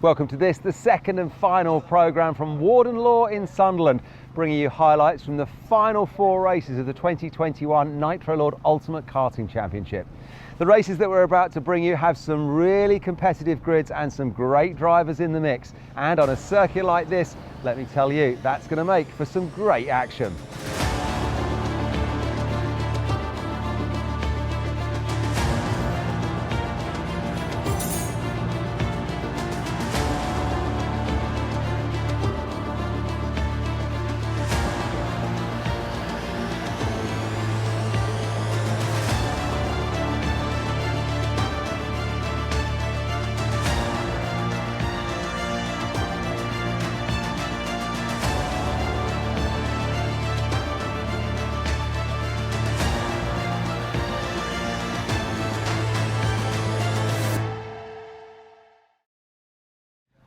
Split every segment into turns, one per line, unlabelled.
Welcome to this, the second and final programme from Warden Law in Sunderland, bringing you highlights from the final 4 races of the 2021 Nitro Lord Ultimate Karting Championship. The races that we're about to bring you have some really competitive grids and some great drivers in the mix. And on a circuit like this, let me tell you, that's going to make for some great action.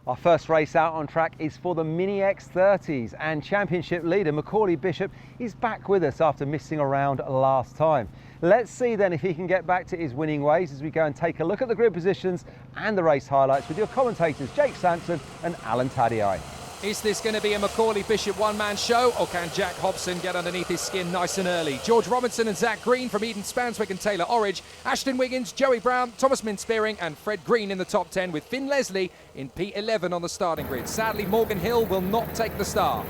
Our first race out on track is for the Mini X30s, and championship leader Macaulay Bishop is back with us after missing around last time. Let's see then if he can get back to his winning ways as we go and take a look at the grid positions and the race highlights with your commentators Jake Sampson and Alan Tadei.
Is this going to be a Macaulay Bishop one-man show, or can Jack Hobson get underneath his skin nice and early? George Robinson and Zach Green from Eden Spanswick and Taylor Orridge, Ashton Wiggins, Joey Brown, Thomas Min-Spearing and Fred Green in the top 10, with Finn Leslie in P11 on the starting grid. Sadly, Morgan Hill will not take the start.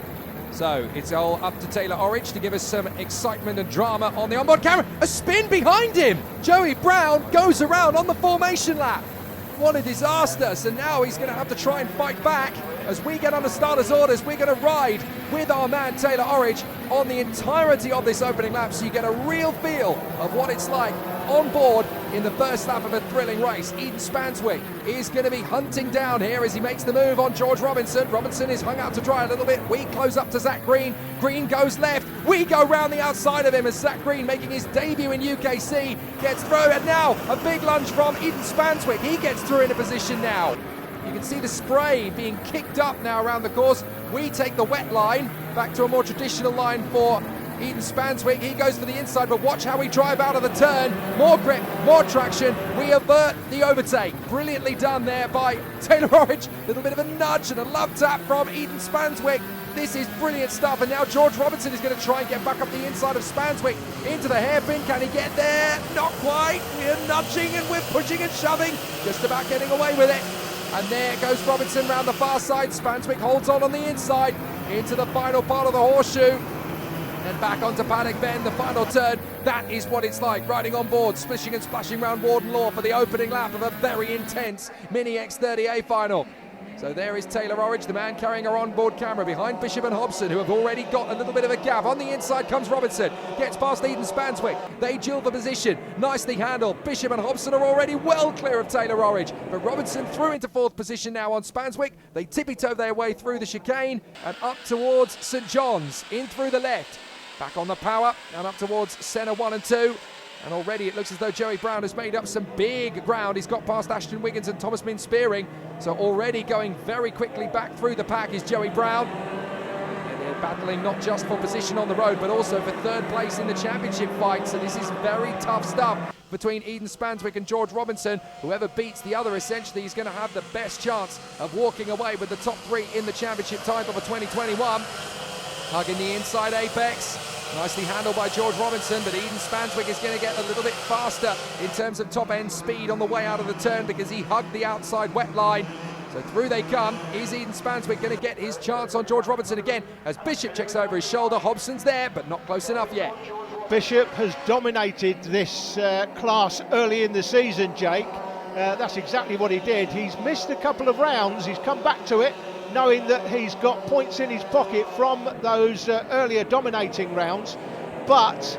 So it's all up to Taylor Orridge to give us some excitement and drama on the onboard camera. A spin behind him! Joey Brown goes around on the formation lap. What a disaster. So now he's going to have to try and fight back. As we get on the starter's orders, we're going to ride with our man Taylor Orridge on the entirety of this opening lap, so you get a real feel of what it's like on board in the first lap of a thrilling race. Eden Spanswick is going to be hunting down here as he makes the move on George Robinson. Robinson is hung out to dry a little bit. We close up to Zach Green. Green goes left. We go round the outside of him as Zach Green, making his debut in UKC, gets through. And now a big lunge from Eden Spanswick. He gets through in a position now. You can see the spray being kicked up now around the course. We take the wet line back to a more traditional line for Eden Spanswick. He goes for the inside, but watch how we drive out of the turn. More grip, more traction. We avert the overtake. Brilliantly done there by Taylor Orridge. A little bit of a nudge and a love tap from Eden Spanswick. This is brilliant stuff, and now George Robinson is going to try and get back up the inside of Spanswick into the hairpin. Can he get there? Not quite. We're nudging and we're pushing and shoving, just about getting away with it. And there goes Robinson round the far side. Spanswick holds on the inside into the final part of the horseshoe. Then back onto Paddock Bend, the final turn. That is what it's like riding on board, splishing and splashing around Warden Law for the opening lap of a very intense Mini X30A final. So there is Taylor Orridge, the man carrying our onboard camera, behind Bishop and Hobson, who have already got a little bit of a gap. On the inside comes Robinson, gets past Eden Spanswick. They duel the position, nicely handled. Bishop and Hobson are already well clear of Taylor Orridge, but Robinson through into 4th position now on Spanswick. They tippy-toe their way through the chicane and up towards St John's, in through the left. Back on the power and up towards Senna 1 and 2. And already it looks as though Joey Brown has made up some big ground. He's got past Ashton Wiggins and Thomas Min-Spearing. So already going very quickly back through the pack is Joey Brown. And they're battling not just for position on the road, but also for 3rd place in the championship fight. So this is very tough stuff between Eden Spanswick and George Robinson. Whoever beats the other essentially is going to have the best chance of walking away with the top 3 in the championship title for 2021. Hugging the inside apex. Nicely handled by George Robinson, but Eden Spanswick is going to get a little bit faster in terms of top-end speed on the way out of the turn because he hugged the outside wet line. So through they come. Is Eden Spanswick going to get his chance on George Robinson again as Bishop checks over his shoulder? Hobson's there, but not close enough yet.
Bishop has dominated this class early in the season, Jake. That's exactly what he did. He's missed a couple of rounds. He's come back to it, knowing that he's got points in his pocket from those earlier dominating rounds. But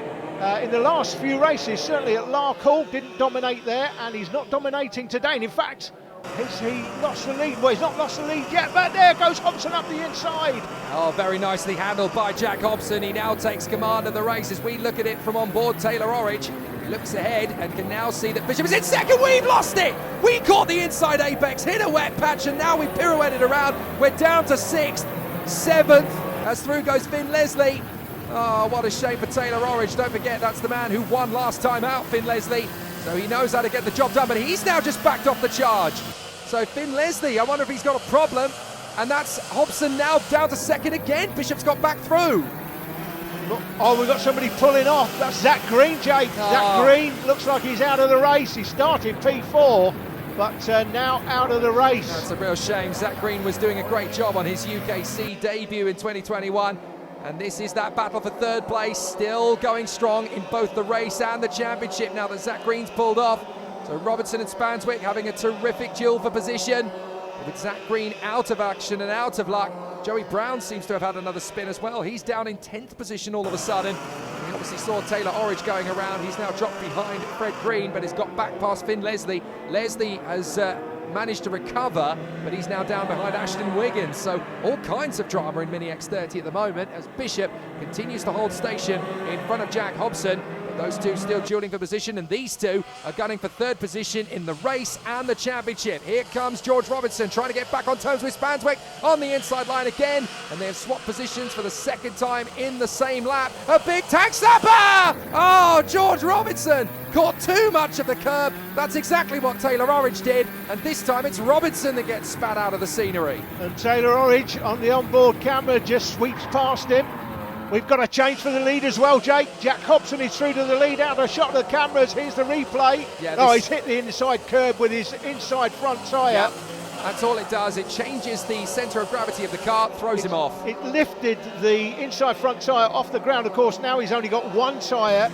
in the last few races, certainly at Larkhall, didn't dominate there, and he's not dominating today. And in fact, has he lost the lead? Well, he's not lost the lead yet, but there goes Hobson up the inside.
Oh, very nicely handled by Jack Hobson. He now takes command of the race as we look at it from on board Taylor Orridge. He looks ahead and can now see that Bishop is in second. We've lost it. We caught the inside apex, hit a wet patch, and now we pirouetted around. We're down to 6th, 7th, as through goes Finn Leslie. Oh, what a shame for Taylor Orridge. Don't forget, that's the man who won last time out, Finn Leslie. So he knows how to get the job done, but he's now just backed off the charge. So Finn Leslie, I wonder if he's got a problem. And that's Hobson now down to second again. Bishop's got back through.
Oh, we've got somebody pulling off. That's Zach Green, Jake. Zach Green looks like he's out of the race. He started P4, but now out of the race.
That's a real shame. Zach Green was doing a great job on his UKC debut in 2021. And this is that battle for third place, still going strong in both the race and the championship now that Zach Green's pulled off. So Robertson and Spanswick having a terrific duel for position. With Zach Green out of action and out of luck, Joey Brown seems to have had another spin as well. He's down in 10th position all of a sudden. We obviously saw Taylor Orridge going around. He's now dropped behind Fred Green, but has got back past Finn Leslie. Leslie has managed to recover, but he's now down behind Ashton Wiggins. So all kinds of drama in Mini X30 at the moment as Bishop continues to hold station in front of Jack Hobson. Those two still dueling for position, and these two are gunning for third position in the race and the championship. Here comes George Robertson trying to get back on terms with Spanswick on the inside line again, and they have swapped positions for the second time in the same lap. A big tag snapper! Oh, George Robertson caught too much of the curb. That's exactly what Taylor Orridge did, and this time it's Robertson that gets spat out of the scenery.
And Taylor Orridge on the onboard camera just sweeps past him. We've got a change for the lead as well, Jake. Jack Hobson is through to the lead out of a shot of the cameras. Here's the replay. Yeah, he's hit the inside curb with his inside front tyre.
Yeah, that's all it does. It changes the centre of gravity of the car, throws him off.
It lifted the inside front tyre off the ground. Of course, now he's only got one tyre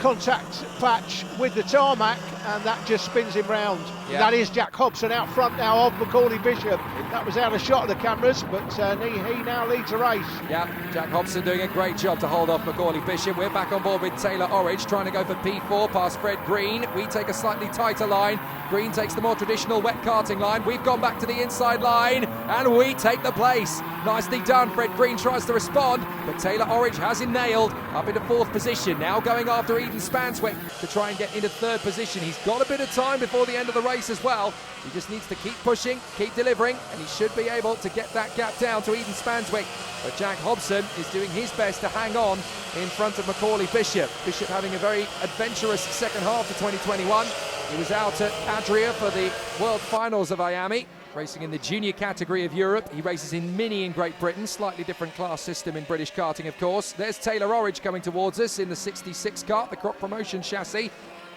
contact patch with the tarmac, and that just spins him round. Yeah. That is Jack Hobson out front now of Macaulay Bishop. That was out of shot of the cameras, but he now leads the race.
Yeah, Jack Hobson doing a great job to hold off Macaulay Bishop. We're back on board with Taylor Orridge trying to go for P4 past Fred Green. We take a slightly tighter line. Green takes the more traditional wet karting line. We've gone back to the inside line and we take the place. Nicely done. Fred Green tries to respond, but Taylor Orridge has him nailed up into fourth position. Now going after Eden Spanswick to try and get into third position. He's got a bit of time before the end of the race as well. He just needs to keep pushing, keep delivering, and he should be able to get that gap down to Eden Spanswick. But Jack Hobson is doing his best to hang on in front of Macaulay Bishop. Bishop having a very adventurous second half to 2021. He was out at Adria for the World Finals of Miami, racing in the junior category of Europe. He races in Mini in Great Britain, slightly different class system in British karting, of course. There's Taylor Orridge coming towards us in the 66 kart, the Crop Promotion chassis,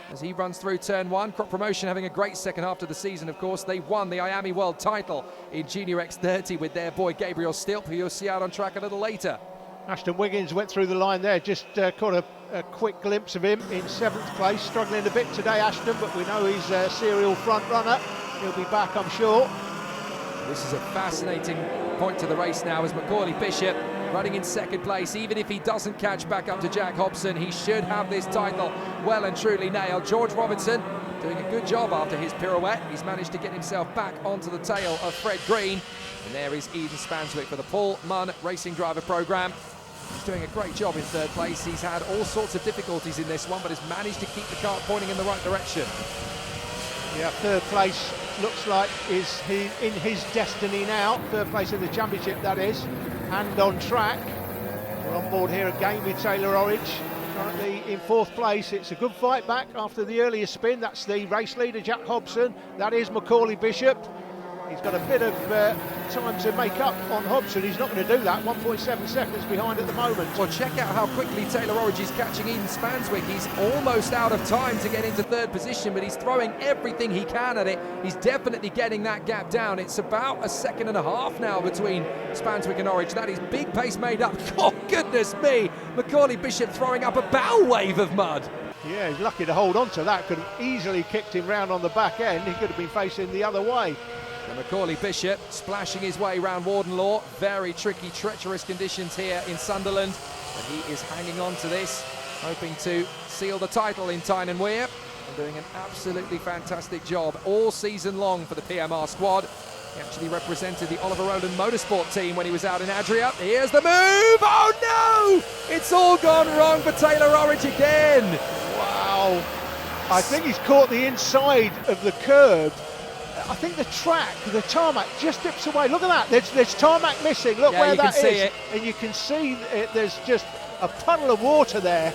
as he runs through turn one. Crop Promotion having a great second half to the season, of course. They won the Miami World title in Junior X30 with their boy Gabriel Stilp, who you'll see out on track a little later.
Ashton Wiggins went through the line there, just caught a quick glimpse of him in 7th place. Struggling a bit today, Ashton, but we know he's a serial front runner. He'll be back, I'm sure.
This is a fascinating point to the race now as Macaulay Bishop running in second place. Even if he doesn't catch back up to Jack Hobson, he should have this title well and truly nailed. George Robinson doing a good job after his pirouette. He's managed to get himself back onto the tail of Fred Green. And there is Eden Spanswick for the Paul Munn Racing Driver Programme. He's doing a great job in third place. He's had all sorts of difficulties in this one, but has managed to keep the car pointing in the right direction.
Yeah, third place looks like is in his destiny now. Third place in the championship, that is. And on track. We're on board here again with Taylor Orridge. Currently in fourth place. It's a good fight back after the earlier spin. That's the race leader, Jack Hobson. That is Macaulay Bishop. He's got a bit of time to make up on Hobson. He's not going to do that. 1.7 seconds behind at the moment.
Well, check out how quickly Taylor Orridge is catching Eden Spanswick. He's almost out of time to get into third position, but he's throwing everything he can at it. He's definitely getting that gap down. It's about a second and a half now between Spanswick and Orridge. That is big pace made up. Oh, goodness me. Macaulay Bishop throwing up a bow wave of mud.
Yeah, he's lucky to hold on to that. Could have easily kicked him round on the back end. He could have been facing the other way.
And Macaulay Bishop splashing his way around Warden Law. Very tricky, treacherous conditions here in Sunderland. And he is hanging on to this, hoping to seal the title in Tyne and Wear. And doing an absolutely fantastic job all season long for the PMR squad. He actually represented the Oliver Rowland Motorsport team when he was out in Adria. Here's the move! Oh no! It's all gone wrong for Taylor Orridge again.
Wow. I think he's caught the inside of the curb. I think the track, the tarmac just dips away. Look at that, there's tarmac missing. Look where that is. And you can see there's just a puddle of water there.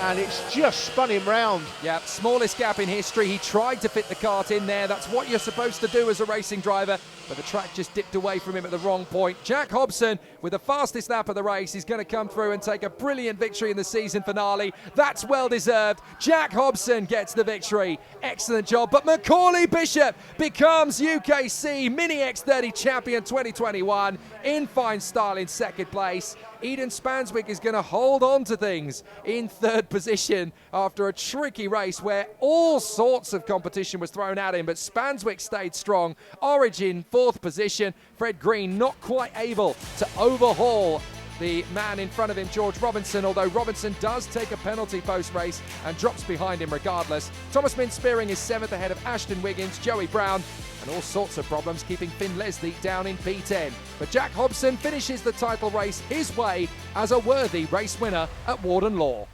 and it's just spun him round.
Yeah, smallest gap in history. He tried to fit the kart in there. That's what you're supposed to do as a racing driver, but the track just dipped away from him at the wrong point. Jack Hobson, with the fastest lap of the race, is going to come through and take a brilliant victory in the season finale. That's well deserved. Jack Hobson gets the victory. Excellent job. But Macaulay Bishop becomes UKC Mini X30 Champion 2021 in fine style in second place. Eden Spanswick is going to hold on to things in third position after a tricky race where all sorts of competition was thrown at him, but Spanswick stayed strong. Origin, fourth position. Fred Green not quite able to overhaul the man in front of him, George Robinson, although Robinson does take a penalty post-race and drops behind him regardless. Thomas Min-Spearing is seventh ahead of Ashton Wiggins, Joey Brown, and all sorts of problems keeping Finn Leslie down in P10. But Jack Hobson finishes the title race his way as a worthy race winner at Warden Law.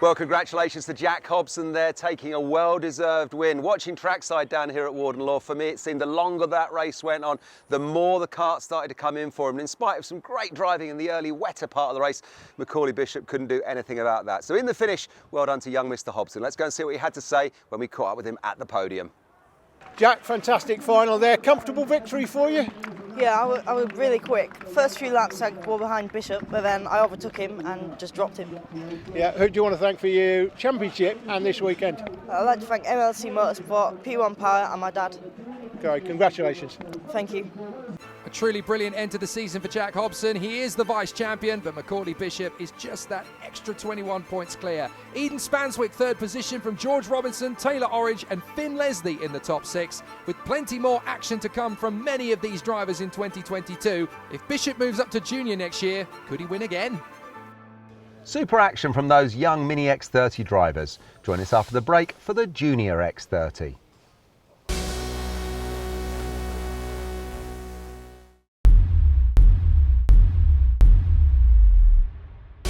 Well, congratulations to Jack Hobson there, taking a well-deserved win. Watching trackside down here at Warden Law, for me it seemed the longer that race went on, the more the kart started to come in for him. And in spite of some great driving in the early, wetter part of the race, Macaulay Bishop couldn't do anything about that. So in the finish, well done to young Mr Hobson. Let's go and see what he had to say when we caught up with him at the podium.
Jack, fantastic final there. Comfortable victory for you?
Yeah, I was really quick. First few laps I were behind Bishop, but then I overtook him and just dropped him.
Yeah, who do you want to thank for your championship and this weekend?
I'd like to thank MLC Motorsport, P1 Power and my dad.
Okay, congratulations.
Thank you.
A truly brilliant end to the season for Jack Hobson. He is the vice champion, but Macaulay Bishop is just that extra 21 points clear. Eden Spanswick, third position from George Robinson, Taylor Orridge and Finn Leslie in the top six, with plenty more action to come from many of these drivers in 2022. If Bishop moves up to junior next year, could he win again?
Super action from those young Mini X30 drivers. Join us after the break for the Junior X30.